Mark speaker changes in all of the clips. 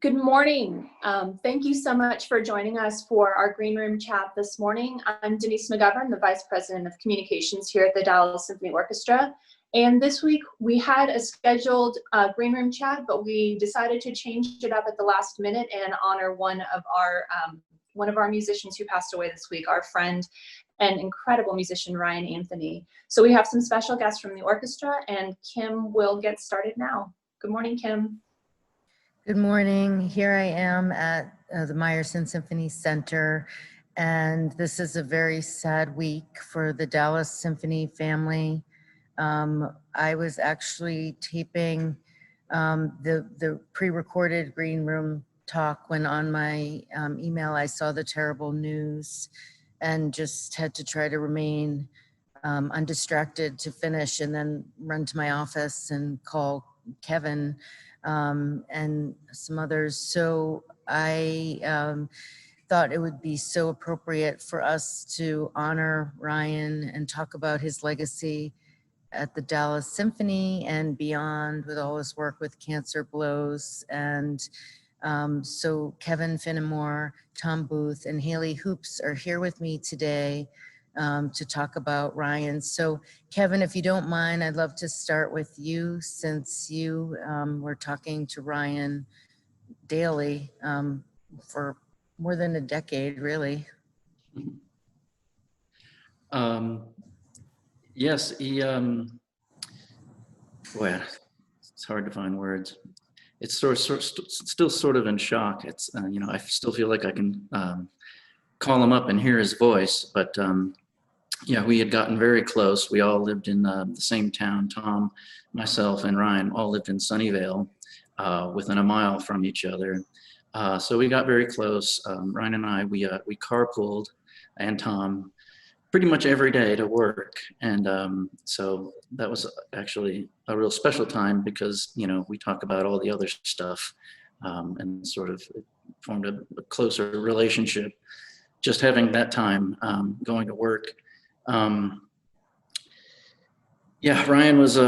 Speaker 1: Good morning. Thank you so much for joining us for our Green Room chat this morning. I'm Denise McGovern, the Vice President of Communications here at the Dallas Symphony Orchestra. And this week we had a scheduled Green Room chat, but we decided to change it up at the last minute and honor one of our musicians who passed away this week, our friend and incredible musician, Ryan Anthony. So we have some special guests from the orchestra, and Kim will get started now. Good morning, Kim.
Speaker 2: Good morning. Here I am at the Meyerson Symphony Center, and this is a very sad week for the Dallas Symphony family. I was actually taping the pre-recorded Green Room talk when on my email I saw the terrible news and just had to try to remain undistracted to finish, and then run to my office and call Kevin and some others. So I thought it would be so appropriate for us to honor Ryan and talk about his legacy at the Dallas Symphony and beyond with all his work with Cancer Blows. And so Kevin Finnemore, Tom Booth, and Haley Hoops are here with me today to talk about Ryan. So Kevin, if you don't mind, I'd love to start with you, since you were talking to Ryan daily for more than a decade, really.
Speaker 3: Yes, he, boy, it's hard to find words. It's still sort of in shock. It's, I still feel like I can call him up and hear his voice, but yeah, we had gotten very close. We all lived in the same town. Tom, myself, and Ryan all lived in Sunnyvale, within a mile from each other. So we got very close. Ryan and I, we carpooled, and Tom, pretty much every day to work. And so that was actually a real special time because, we talk about all the other stuff and sort of formed a closer relationship. Just having that time going to work. Yeah, Ryan was,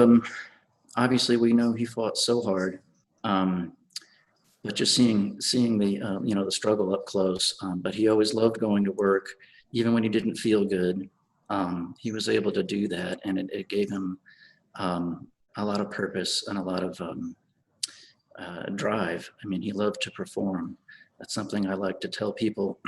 Speaker 3: obviously we know he fought so hard, but just seeing the, the struggle up close, but he always loved going to work, even when he didn't feel good. He was able to do that, and it gave him a lot of purpose and a lot of drive. I mean, he loved to perform. That's something I like to tell people.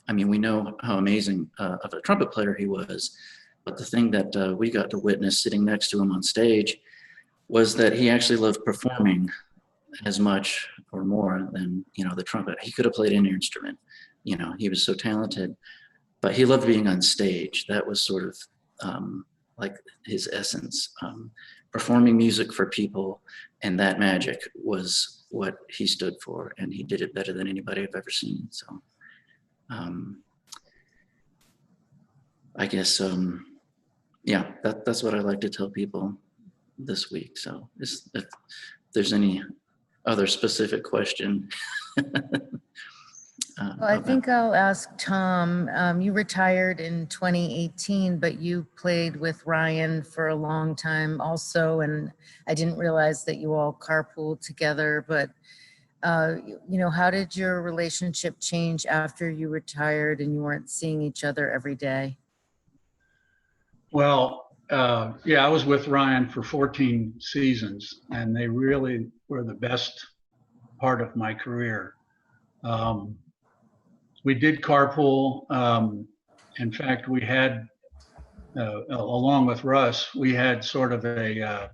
Speaker 3: I mean, we know how amazing of a trumpet player he was, but the thing that we got to witness sitting next to him on stage was that he actually loved performing as much or more than, the trumpet. He could have played any instrument, he was so talented, but he loved being on stage. That was sort of like his essence. Performing music for people, and that magic was what he stood for, and he did it better than anybody I've ever seen. So I guess, yeah, that's what I like to tell people this week. So if there's any other specific question.
Speaker 2: Well, I think I'll ask Tom. You retired in 2018, but you played with Ryan for a long time also, and I didn't realize that you all carpooled together, but how did your relationship change after you retired and you weren't seeing each other every day?
Speaker 4: Well, yeah, I was with Ryan for 14 seasons, and they really were the best part of my career. We did carpool. In fact, we had, along with Russ, we had sort of a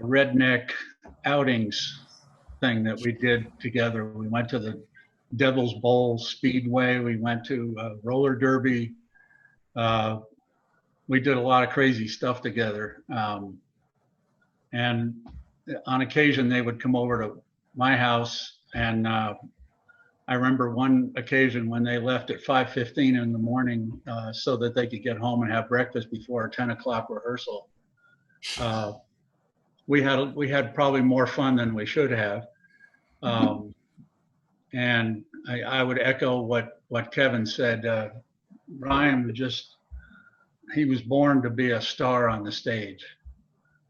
Speaker 4: redneck outings thing that we did together. We went to the Devil's Bowl Speedway. We went to roller derby. We did a lot of crazy stuff together. And on occasion, they would come over to my house. And I remember one occasion when they left at 5:15 in the morning so that they could get home and have breakfast before a 10 o'clock rehearsal. We had probably more fun than we should have. And I would echo what Kevin said. Ryan he was born to be a star on the stage.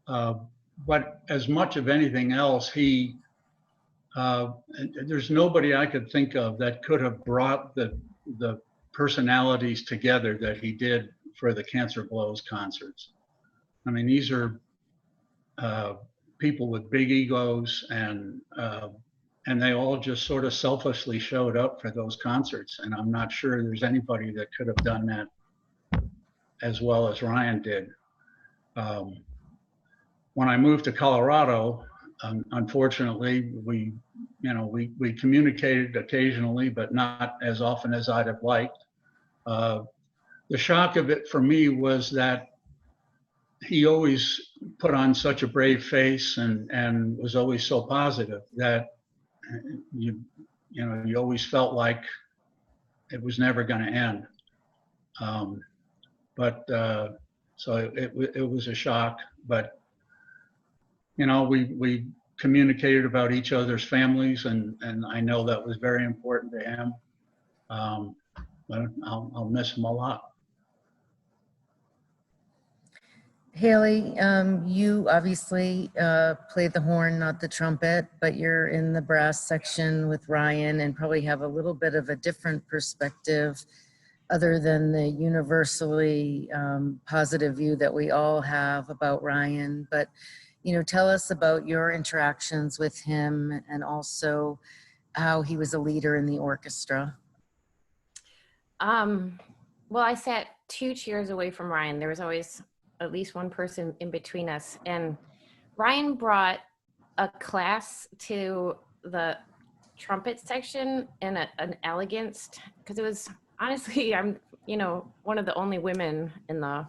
Speaker 4: But as much of anything else, he there's nobody I could think of that could have brought the personalities together that he did for the Cancer Blows concerts. I mean, these are people with big egos, and they all just sort of selflessly showed up for those concerts. And I'm not sure there's anybody that could have done that as well as Ryan did. When I moved to Colorado, unfortunately, we communicated occasionally, but not as often as I'd have liked. The shock of it for me was that he always put on such a brave face and was always so positive that you always felt like it was never going to end. So it was a shock, but we communicated about each other's families, and I know that was very important to him. But I'll miss him a lot.
Speaker 2: Haley, you obviously play the horn, not the trumpet, but you're in the brass section with Ryan and probably have a little bit of a different perspective other than the universally positive view that we all have about Ryan. But, tell us about your interactions with him and also how he was a leader in the orchestra.
Speaker 5: Well, I sat 2 chairs away from Ryan. There was always at least one person in between us. And Ryan brought a class to the trumpet section and an elegance, because it was, honestly, I'm, one of the only women in the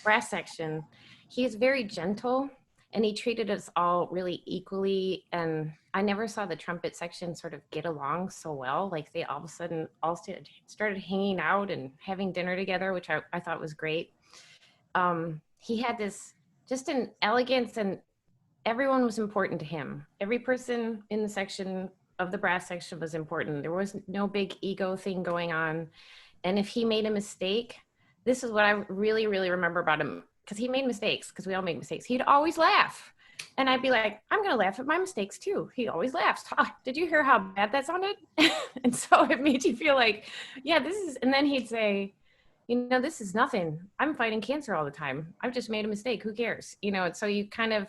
Speaker 5: brass section. He's very gentle, and he treated us all really equally. And I never saw the trumpet section sort of get along so well. Like, they all of a sudden all started hanging out and having dinner together, which I thought was great. He had this just an elegance, and everyone was important to him. Every person in the section of the brass section was important. There was no big ego thing going on. And if he made a mistake, this is what I really, really remember about him, because he made mistakes, because we all make mistakes. He'd always laugh. And I'd be like, I'm going to laugh at my mistakes too. He always laughs. Did you hear how bad that sounded? And so it made you feel like, yeah, this is, and then he'd say, this is nothing. I'm fighting cancer all the time. I've just made a mistake. Who cares? And so you kind of,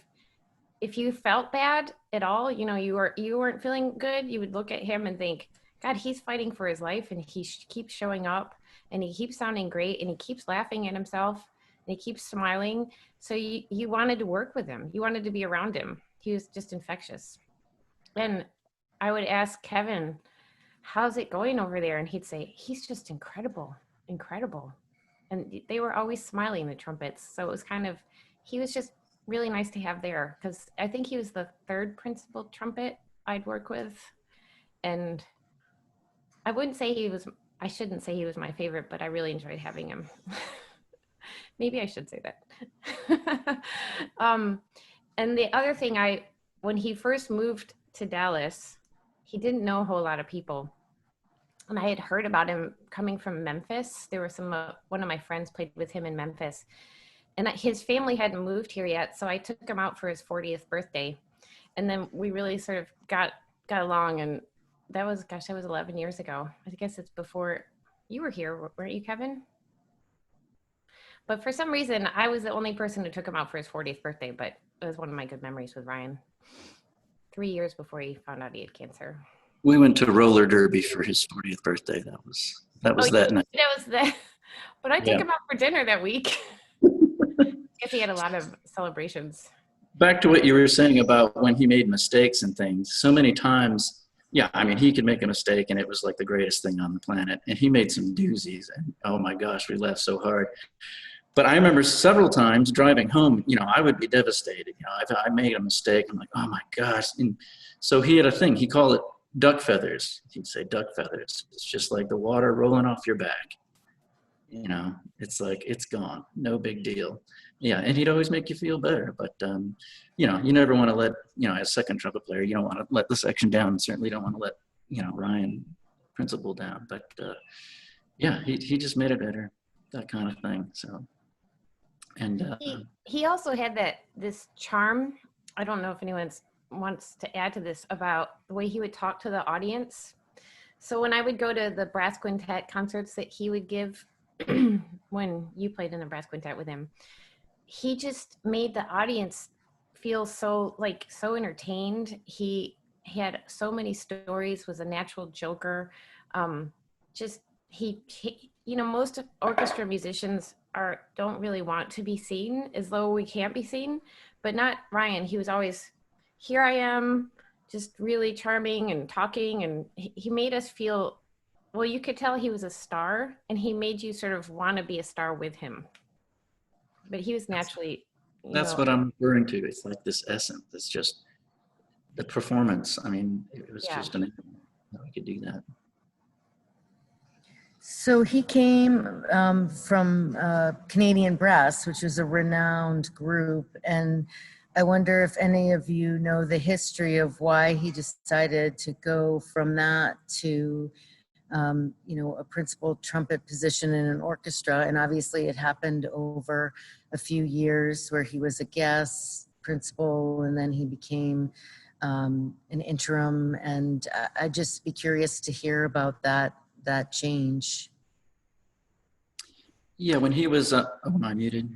Speaker 5: if you felt bad at all, you weren't feeling good, you would look at him and think, God, he's fighting for his life, and he keeps showing up, and he keeps sounding great, and he keeps laughing at himself, and he keeps smiling. So you wanted to work with him. You wanted to be around him. He was just infectious. And I would ask Kevin, how's it going over there? And he'd say, he's just incredible. And they were always smiling, the trumpets. So it was he was just really nice to have there, because I think he was the 3rd principal trumpet I'd work with. And I shouldn't say he was my favorite, but I really enjoyed having him. Maybe I should say that. And the other thing, when he first moved to Dallas, he didn't know a whole lot of people. And I had heard about him coming from Memphis. There were one of my friends played with him in Memphis, and his family hadn't moved here yet. So I took him out for his 40th birthday. And then we really sort of got along. And that was 11 years ago. I guess it's before you were here, weren't you, Kevin? But for some reason, I was the only person who took him out for his 40th birthday, but it was one of my good memories with Ryan. 3 years before he found out he had cancer.
Speaker 3: We went to roller derby for his 40th birthday. That was that night.
Speaker 5: That was that. But I took him out for dinner that week. I guess he had a lot of celebrations.
Speaker 3: Back to what you were saying about when he made mistakes and things. So many times, he could make a mistake and it was like the greatest thing on the planet. And he made some doozies, and oh my gosh, we laughed so hard. But I remember several times driving home, I would be devastated. If I made a mistake, I'm like, oh my gosh. And so he had a thing. He called it duck feathers. He'd say duck feathers. It's just like the water rolling off your back. It's like, it's gone. No big deal. Yeah. And he'd always make you feel better. But, you never want to let, as second trumpet player, you don't want to let the section down. And certainly don't want to let, Ryan principal down. But, he just made it better, that kind of thing. So, and
Speaker 5: he also had this charm. I don't know if anyone's wants to add to this about the way he would talk to the audience. So when I would go to the brass quintet concerts that he would give, when you played in the brass quintet with him, he just made the audience feel so entertained. He had so many stories, was a natural joker. Just he most orchestra musicians don't really want to be seen, as though we can't be seen, but not Ryan. He was always, here I am, just really charming and talking, and he made us feel, well, you could tell he was a star, and he made you sort of want to be a star with him. But he was naturally,
Speaker 3: That's what I'm referring to. It's like this essence. It's just the performance. I mean, it was just amazing that we could do that.
Speaker 2: So he came from Canadian Brass, which is a renowned group. And I wonder if any of you know the history of why he decided to go from that to, a principal trumpet position in an orchestra. And obviously it happened over a few years where he was a guest principal, and then he became an interim. And I'd just be curious to hear about that change.
Speaker 3: Yeah, when he was, am I muted?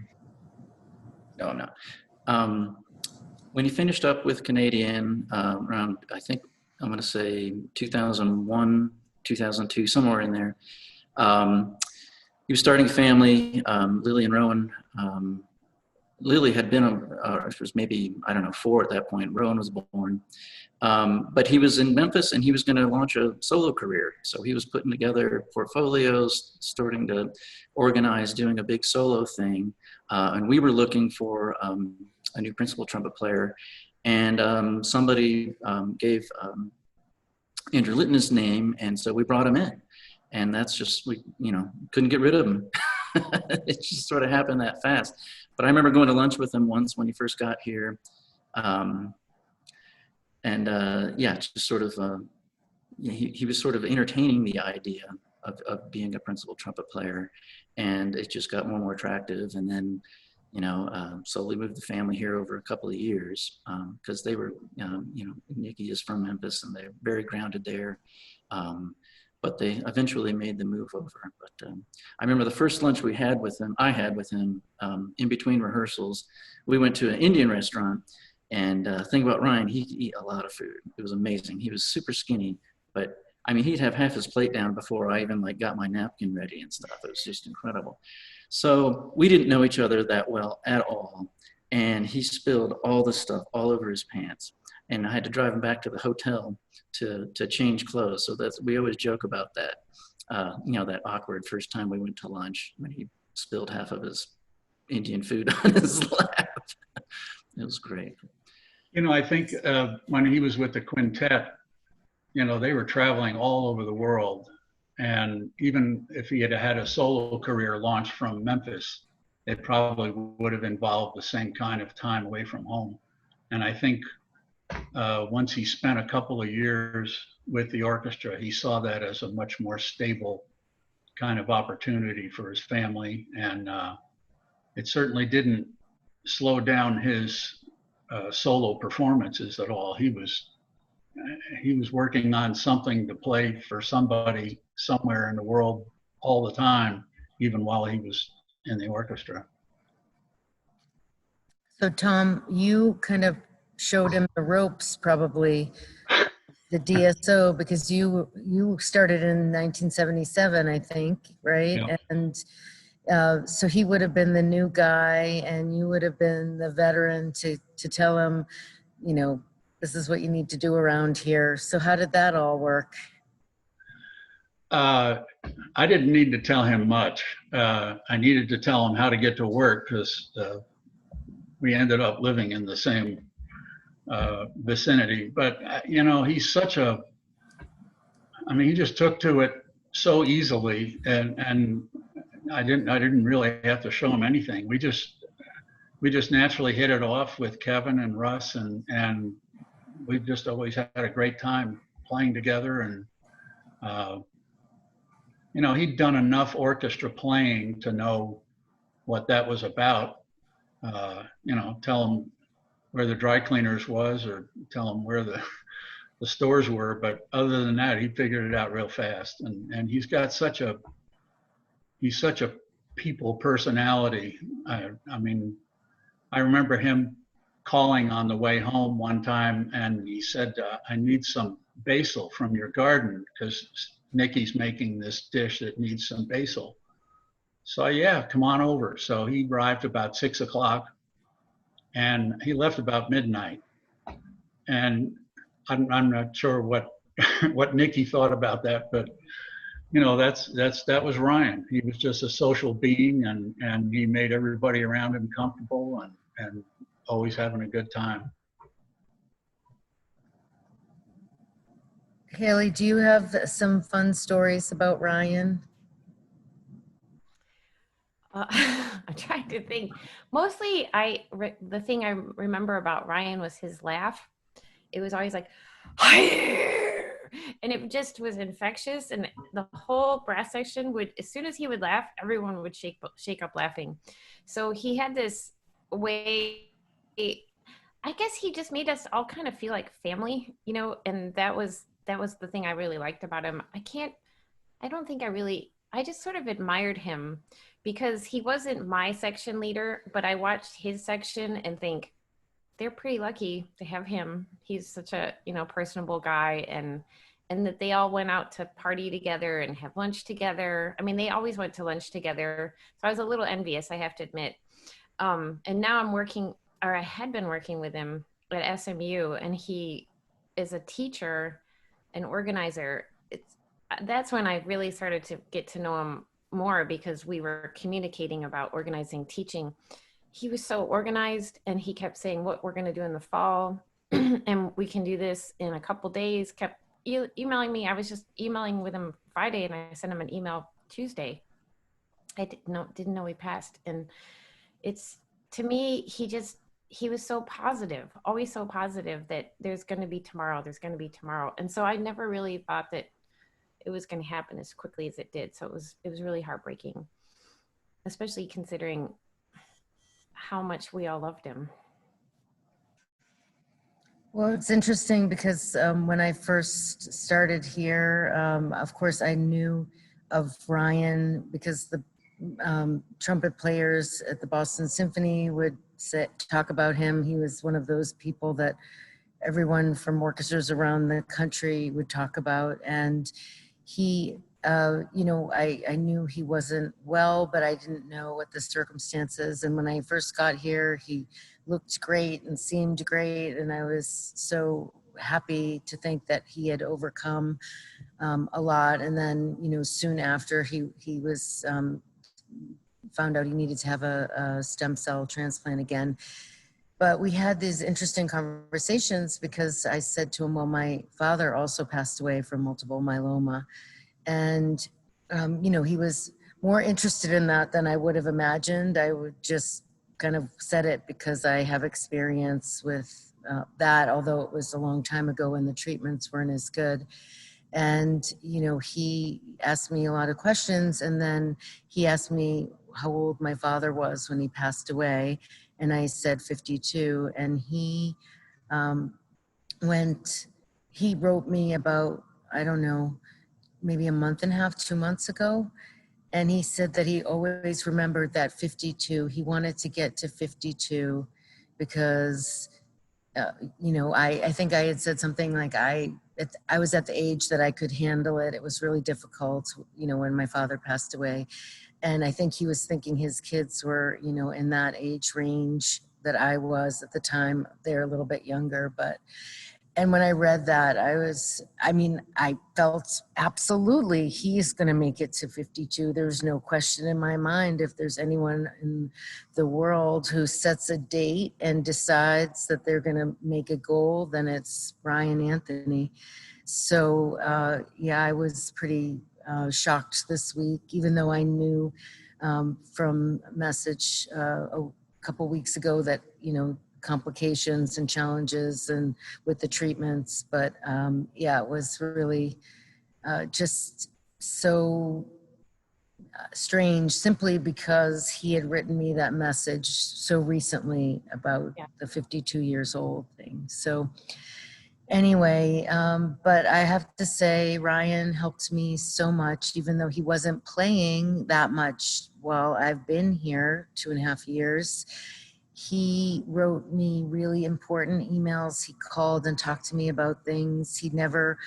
Speaker 3: No, I'm not. When he finished up with Canadian around, I think I'm going to say 2001, 2002, somewhere in there. He was starting a family. Lily and Rowan. Lily had been, she was maybe, I don't know, 4 at that point. Rowan was born. But he was in Memphis, and he was going to launch a solo career. So he was putting together portfolios, starting to organize, doing a big solo thing. And we were looking for a new principal trumpet player. And somebody gave Andrew Litton his name, and so we brought him in. And that's just, we couldn't get rid of him. It just sort of happened that fast. But I remember going to lunch with him once when he first got here. Just sort of, he was sort of entertaining the idea of being a principal trumpet player, and it just got more and more attractive. And then, slowly moved the family here over a couple of years because they were, Nikki is from Memphis, and they're very grounded there. But they eventually made the move over. But I remember the first lunch I had with him in between rehearsals. We went to an Indian restaurant, and thing about Ryan, he'd eat a lot of food. It was amazing. He was super skinny, but I mean, he'd have half his plate down before I even got my napkin ready and stuff. It was just incredible. So we didn't know each other that well at all. And he spilled all the stuff all over his pants. And I had to drive him back to the hotel to change clothes. So we always joke about that, that awkward first time we went to lunch when he spilled half of his Indian food on his lap. It was great.
Speaker 4: I think when he was with the quintet, they were traveling all over the world. And even if he had had a solo career launched from Memphis, it probably would have involved the same kind of time away from home. And I think once he spent a couple of years with the orchestra, he saw that as a much more stable kind of opportunity for his family. And it certainly didn't slow down his solo performances at all. He was working on something to play for somebody somewhere in the world all the time, even while he was in the orchestra.
Speaker 2: So Tom, you kind of showed him the ropes, probably, the DSO, because you started in 1977, I think, right?
Speaker 4: Yeah.
Speaker 2: And so he would have been the new guy, and you would have been the veteran to tell him, this is what you need to do around here. So how did that all work?
Speaker 4: I didn't need to tell him much. I needed to tell him how to get to work, because we ended up living in the same vicinity. But he's such he just took to it so easily, and I didn't really have to show him anything. We just naturally hit it off with Kevin and Russ, and we just always had a great time playing together. And he'd done enough orchestra playing to know what that was about. Tell him where the dry cleaners was, or tell him where the stores were. But other than that, he figured it out real fast. And he's such a people personality. I mean, I remember him calling on the way home one time, and he said, I need some basil from your garden because Nikki's making this dish that needs some basil. So yeah, come on over. So he arrived about 6 o'clock and he left about midnight. And I'm not sure what what Nikki thought about that, but you know, that was Ryan. He was just a social being, and he made everybody around him comfortable and always having a good time.
Speaker 2: Haley, do you have some fun stories about Ryan?
Speaker 5: I'm trying to think. Mostly, the thing I remember about Ryan was his laugh. It was always like, and it just was infectious. And the whole brass section would, as soon as he would laugh, everyone would shake up laughing. So he had this way. I guess he just made us all kind of feel like family, you know. And that was the thing I really liked about him. I just sort of admired him because he wasn't my section leader, but I watched his section and think they're pretty lucky to have him. He's such a, you know, personable guy, and that they all went out to party together and have lunch together. I mean, they always went to lunch together. So I was a little envious, I have to admit. And now I had been working with him at SMU, and he is a teacher, an organizer. That's when I really started to get to know him more, because we were communicating about organizing teaching. He was so organized, and he kept saying what we're going to do in the fall and we can do this in a couple days. Kept emailing me. I was just emailing with him Friday, and I sent him an email Tuesday. I didn't know he passed. And it's, to me, he was so positive, always so positive that there's going to be tomorrow. And so I never really thought that it was going to happen as quickly as it did. So it was really heartbreaking, especially considering how much we all loved him.
Speaker 2: Well, it's interesting because when I first started here, of course, I knew of Ryan because the trumpet players at the Boston Symphony would talk about him. He was one of those people that everyone from orchestras around the country would talk about. And he, you know, I knew he wasn't well, but I didn't know what the circumstances. And when I first got here, he looked great and seemed great. And I was so happy to think that he had overcome a lot. And then, you know, soon after he was, found out he needed to have a stem cell transplant again. But we had these interesting conversations because I said to him, well, my father also passed away from multiple myeloma. And, you know, he was more interested in that than I would have imagined. I would just kind of said it because I have experience with that, although it was a long time ago and the treatments weren't as good. And, you know, he asked me a lot of questions, and then he asked me how old my father was when he passed away. And I said 52. And he he wrote me about, I don't know, maybe a month and a half, 2 months ago. And he said that he always remembered that 52. He wanted to get to 52 because, you know, I think I had said something like I was at the age that I could handle it. It was really difficult, you know, when my father passed away. And I think he was thinking his kids were, you know, in that age range that I was at the time. They're a little bit younger, but, and when I read that, I felt absolutely he's going to make it to 52. There's no question in my mind. If there's anyone in the world who sets a date and decides that they're going to make a goal, then it's Ryan Anthony. So, yeah, I was pretty shocked this week, even though I knew from a message a couple weeks ago that, you know, complications and challenges and with the treatments. But yeah, it was really just so strange simply because he had written me that message so recently about the 52 years old thing. So anyway, but I have to say Ryan helped me so much, even though he wasn't playing that much while I've been here 2.5 years. He wrote me really important emails. He called and talked to me about things. He never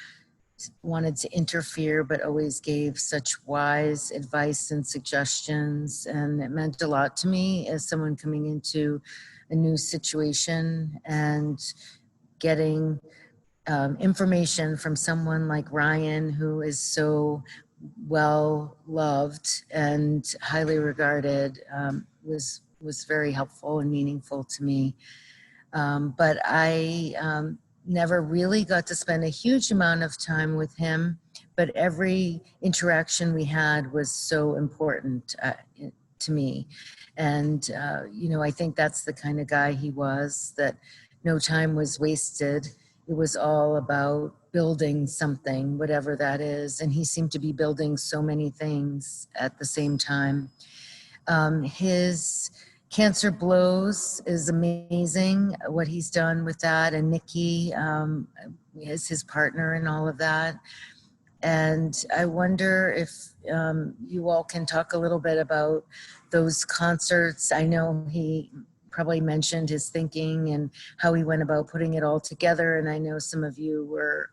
Speaker 2: wanted to interfere, but always gave such wise advice and suggestions. And it meant a lot to me as someone coming into a new situation and getting information from someone like Ryan, who is so well loved and highly regarded, was very helpful and meaningful to me. But I never really got to spend a huge amount of time with him, but every interaction we had was so important to me. And, you know, I think that's the kind of guy he was, that no time was wasted. It was all about building something, whatever that is. And he seemed to be building so many things at the same time. His Cancer Blows is amazing, what he's done with that. And Nikki is his partner in all of that. And I wonder if you all can talk a little bit about those concerts. I know he probably mentioned his thinking and how he went about putting it all together. And I know some of you were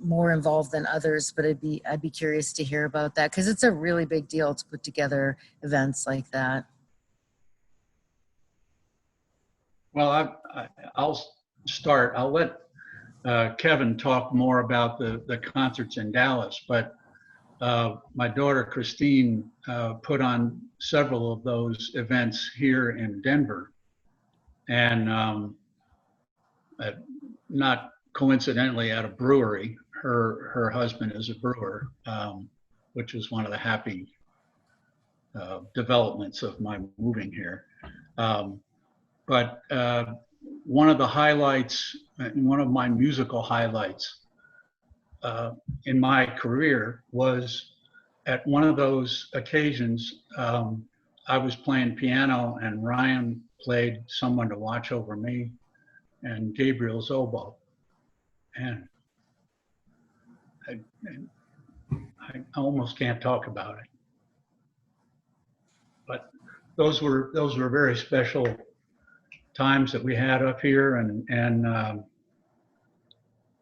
Speaker 2: more involved than others, but I'd be curious to hear about that, because it's a really big deal to put together events like that.
Speaker 4: Well, I'll start. I'll let Kevin talk more about the concerts in Dallas, but my daughter Christine put on several of those events here in Denver, and not coincidentally at a brewery. Her husband is a brewer, which was one of the happy developments of my moving here. But one of the highlights, one of my musical highlights in my career was at one of those occasions. I was playing piano and Ryan played Someone to Watch Over Me and Gabriel's oboe. And I almost can't talk about it. But those were very special times that we had up here, and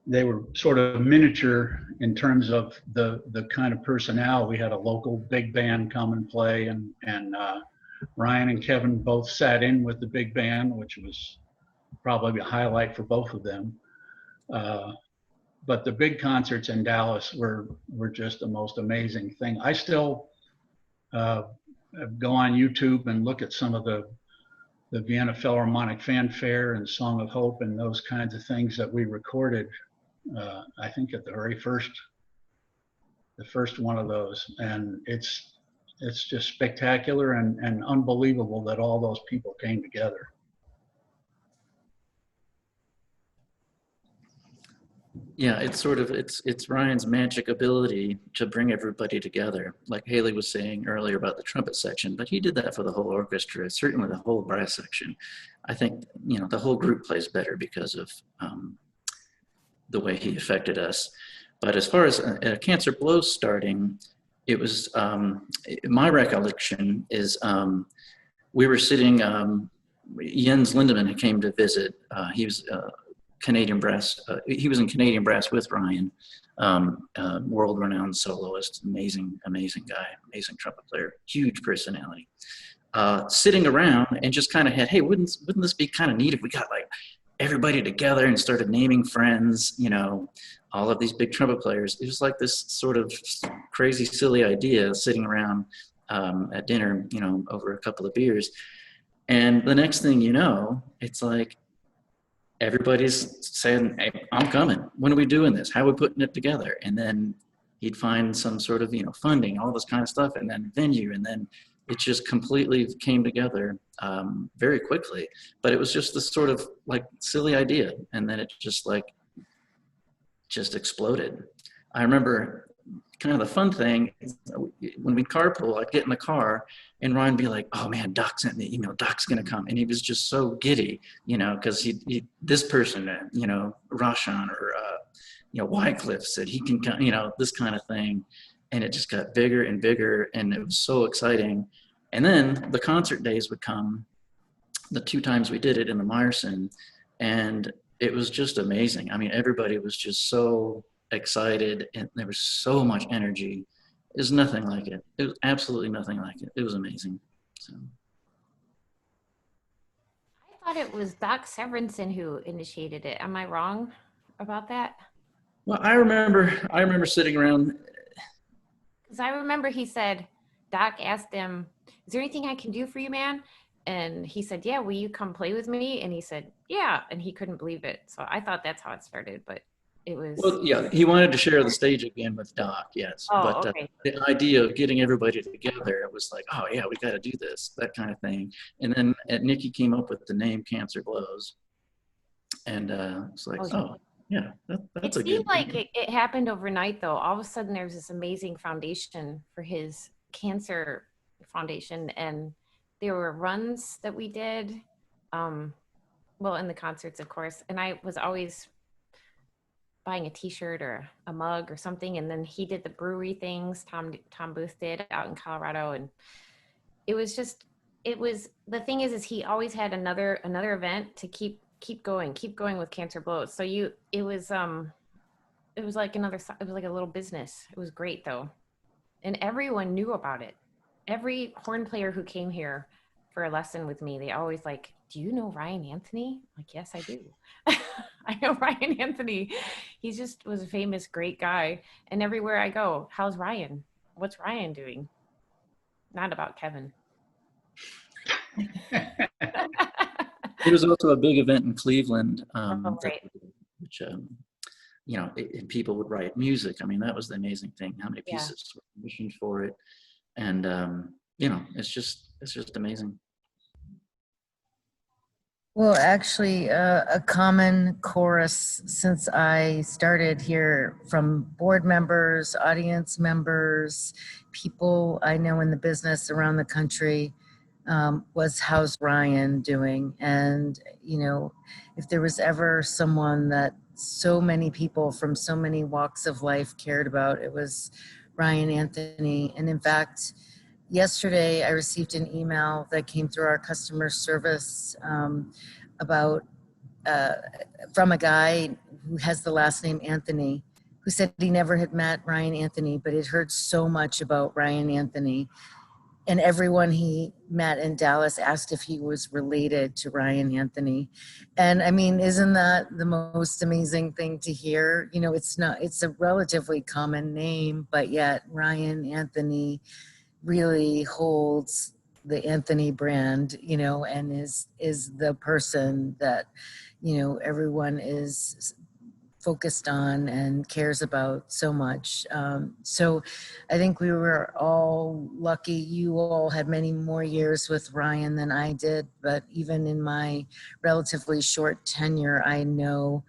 Speaker 4: they were sort of miniature in terms of the kind of personnel. We had a local big band come and play, and Ryan and Kevin both sat in with the big band, which was probably a highlight for both of them. But the big concerts in Dallas were just the most amazing thing. I still go on YouTube and look at some of the Vienna Philharmonic Fanfare and Song of Hope and those kinds of things that we recorded, I think at the first one of those. And it's just spectacular and unbelievable that all those people came together.
Speaker 3: Yeah, it's Ryan's magic ability to bring everybody together. Like Haley was saying earlier about the trumpet section, but he did that for the whole orchestra, certainly the whole brass section. I think, you know, the whole group plays better because of the way he affected us. But as far as Cancer Blows starting, it was, my recollection is we were sitting, Jens Lindemann came to visit. He was Canadian brass. He was in Canadian brass with Ryan, world-renowned soloist, amazing guy, amazing trumpet player, huge personality. Sitting around and just kind of had, hey, wouldn't this be kind of neat if we got like everybody together and started naming friends, you know, all of these big trumpet players. It was like this sort of crazy, silly idea sitting around at dinner, you know, over a couple of beers. And the next thing you know, it's like, everybody's saying, hey, I'm coming. When are we doing this? How are we putting it together? And then he'd find some sort of, you know, funding, all this kind of stuff, and then venue. And then it just completely came together very quickly. But it was just this sort of like silly idea. And then it just exploded. I remember kind of the fun thing is when we carpool, I'd get in the car and Ryan would be like, oh man, Doc sent me an email, Doc's going to come. And he was just so giddy, you know, because this person, you know, Roshan or, you know, Wycliffe said he can come, you know, this kind of thing. And it just got bigger and bigger, and it was so exciting. And then the concert days would come, the 2 times we did it in the Meyerson, and it was just amazing. I mean, everybody was just so excited, and there was so much energy. There's nothing like it. It was absolutely nothing like it. It was amazing. So
Speaker 5: I thought it was Doc Severinsen who initiated it. Am I wrong about that?
Speaker 3: well, I remember sitting around.
Speaker 5: Because I remember he said, Doc asked him, is there anything I can do for you, man? And he said, yeah, will you come play with me? And he said, yeah. And he couldn't believe it. So I thought that's how it started, but it was.
Speaker 3: Well, yeah, he wanted to share the stage again with Doc, yes.
Speaker 5: Oh,
Speaker 3: but
Speaker 5: okay.
Speaker 3: the idea of getting everybody together, it was like, oh yeah, we got to do this, that kind of thing. And then Nikki came up with the name Cancer Glows, and it's like, oh yeah, that's
Speaker 5: it
Speaker 3: a good.
Speaker 5: seemed like it happened overnight, though. All of a sudden, there was this amazing foundation for his cancer foundation, and there were runs that we did, well, in the concerts, of course. And I was always buying a T-shirt or a mug or something. And then he did the brewery things. Tom Booth did out in Colorado, and it was the thing is he always had another event to keep going with Cancer Blows. So it was like a little business. It was great though. And everyone knew about it. Every horn player who came here for a lesson with me, they always like, do you know Ryan Anthony? I'm like, yes, I do. I know Ryan Anthony. He just was a famous, great guy. And everywhere I go, how's Ryan? What's Ryan doing? Not about Kevin.
Speaker 3: There was also a big event in Cleveland,
Speaker 5: Right.
Speaker 3: which you know, people would write music. I mean, that was the amazing thing. How many pieces were commissioned for it, and you know, it's just amazing.
Speaker 2: Well, actually, a common chorus since I started here, from board members, audience members, people I know in the business around the country, was how's Ryan doing? And, you know, if there was ever someone that so many people from so many walks of life cared about, it was Ryan Anthony. And in fact, yesterday I received an email that came through our customer service about from a guy who has the last name Anthony, who said he never had met Ryan Anthony, but had heard so much about Ryan Anthony. And everyone he met in Dallas asked if he was related to Ryan Anthony. And I mean, isn't that the most amazing thing to hear? You know, it's a relatively common name, but yet Ryan Anthony really holds the Anthony brand, you know, and is the person that, you know, everyone is focused on and cares about so much. So I think we were all lucky. You all had many more years with Ryan than I did, but even in my relatively short tenure, I know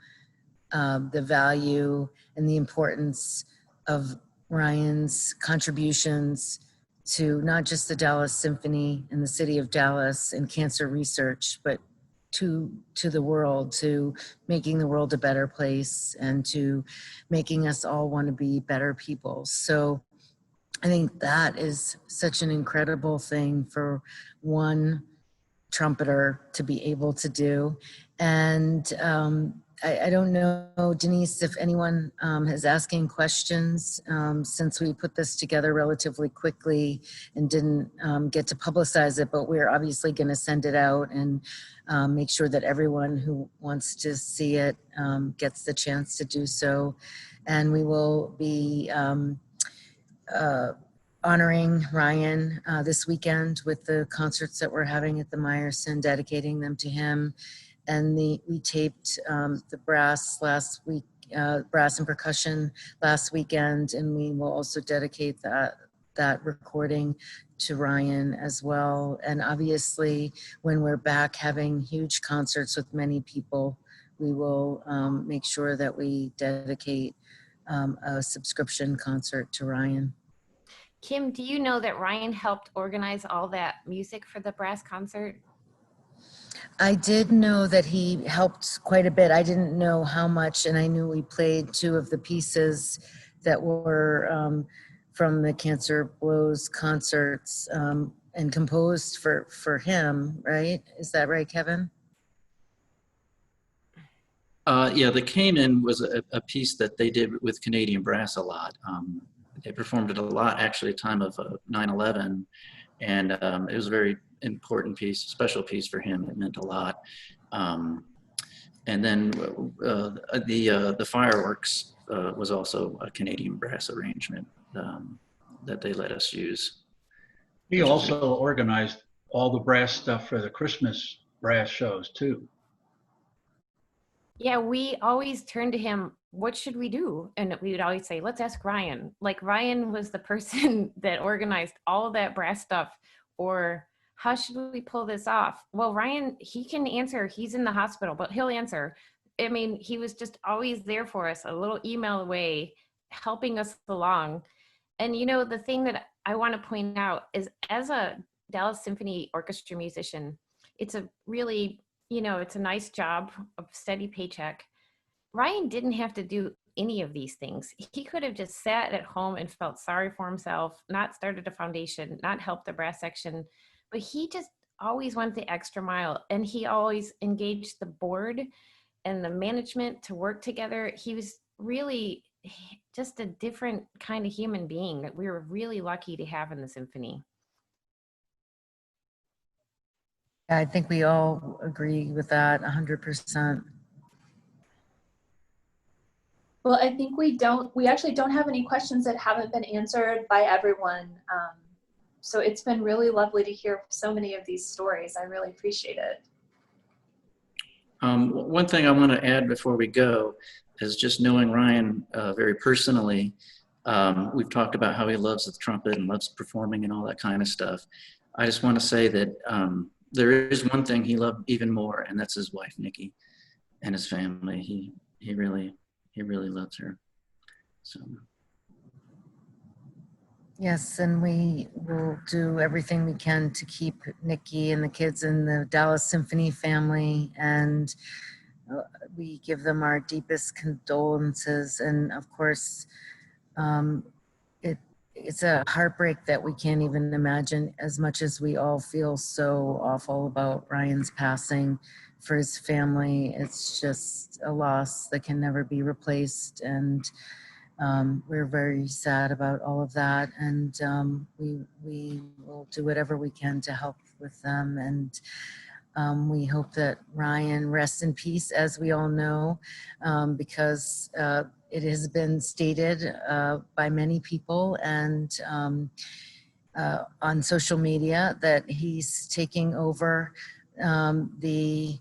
Speaker 2: the value and the importance of Ryan's contributions to not just the Dallas Symphony and the city of Dallas and cancer research, but to the world, to making the world a better place and to making us all want to be better people. So I think that is such an incredible thing for one trumpeter to be able to do. And I don't know, Denise, if anyone is asking questions since we put this together relatively quickly and didn't get to publicize it, but we're obviously going to send it out and make sure that everyone who wants to see it gets the chance to do so. And we will be honoring Ryan this weekend with the concerts that we're having at the Meyerson, dedicating them to him. And we taped the brass last week, brass and percussion last weekend, and we will also dedicate that recording to Ryan as well. And obviously, when we're back having huge concerts with many people, we will make sure that we dedicate a subscription concert to Ryan.
Speaker 5: Kim, do you know that Ryan helped organize all that music for the brass concert?
Speaker 2: I did know that he helped quite a bit. I didn't know how much, and I knew we played two of the pieces that were from the Cancer Blows concerts and composed for him, right? Is that right, Kevin?
Speaker 3: Yeah, the Cayman was a piece that they did with Canadian brass a lot. They performed it a lot, actually, at the time of 9/11, and it was a very important piece, special piece for him. It meant a lot. And then the fireworks was also a Canadian brass arrangement that they let us use.
Speaker 4: He also organized all the brass stuff for the Christmas brass shows too.
Speaker 5: Yeah, we always turn to him, what should we do? And we would always say, let's ask Ryan. Like Ryan was the person that organized all of that brass stuff. Or how should we pull this off? Well, Ryan, he can answer. He's in the hospital, but he'll answer. I mean, he was just always there for us, a little email away, helping us along. And you know, the thing that I want to point out is as a Dallas Symphony Orchestra musician, it's a really, you know, it's a nice job, a steady paycheck. Ryan didn't have to do any of these things. He could have just sat at home and felt sorry for himself, not started a foundation, not helped the brass section, but he just always went the extra mile, and he always engaged the board and the management to work together. He was really just a different kind of human being that we were really lucky to have in the symphony.
Speaker 2: I think we all agree with that 100%.
Speaker 1: Well, I think we actually don't have any questions that haven't been answered by everyone. So it's been really lovely to hear so many of these stories. I really appreciate it.
Speaker 3: One thing I want to add before we go is just knowing Ryan very personally. We've talked about how he loves the trumpet and loves performing and all that kind of stuff. I just want to say that there is one thing he loved even more, and that's his wife, Nikki, and his family. He really loves her. So.
Speaker 2: Yes, and we will do everything we can to keep Nikki and the kids in the Dallas Symphony family, and we give them our deepest condolences. And of course, it's a heartbreak that we can't even imagine, as much as we all feel so awful about Ryan's passing. For his family, it's just a loss that can never be replaced, and we're very sad about all of that, and we will do whatever we can to help with them. And we hope that Ryan rests in peace, as we all know, because it has been stated by many people and on social media that he's taking over the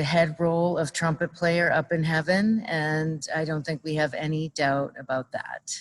Speaker 2: head role of trumpet player up in heaven, and I don't think we have any doubt about that.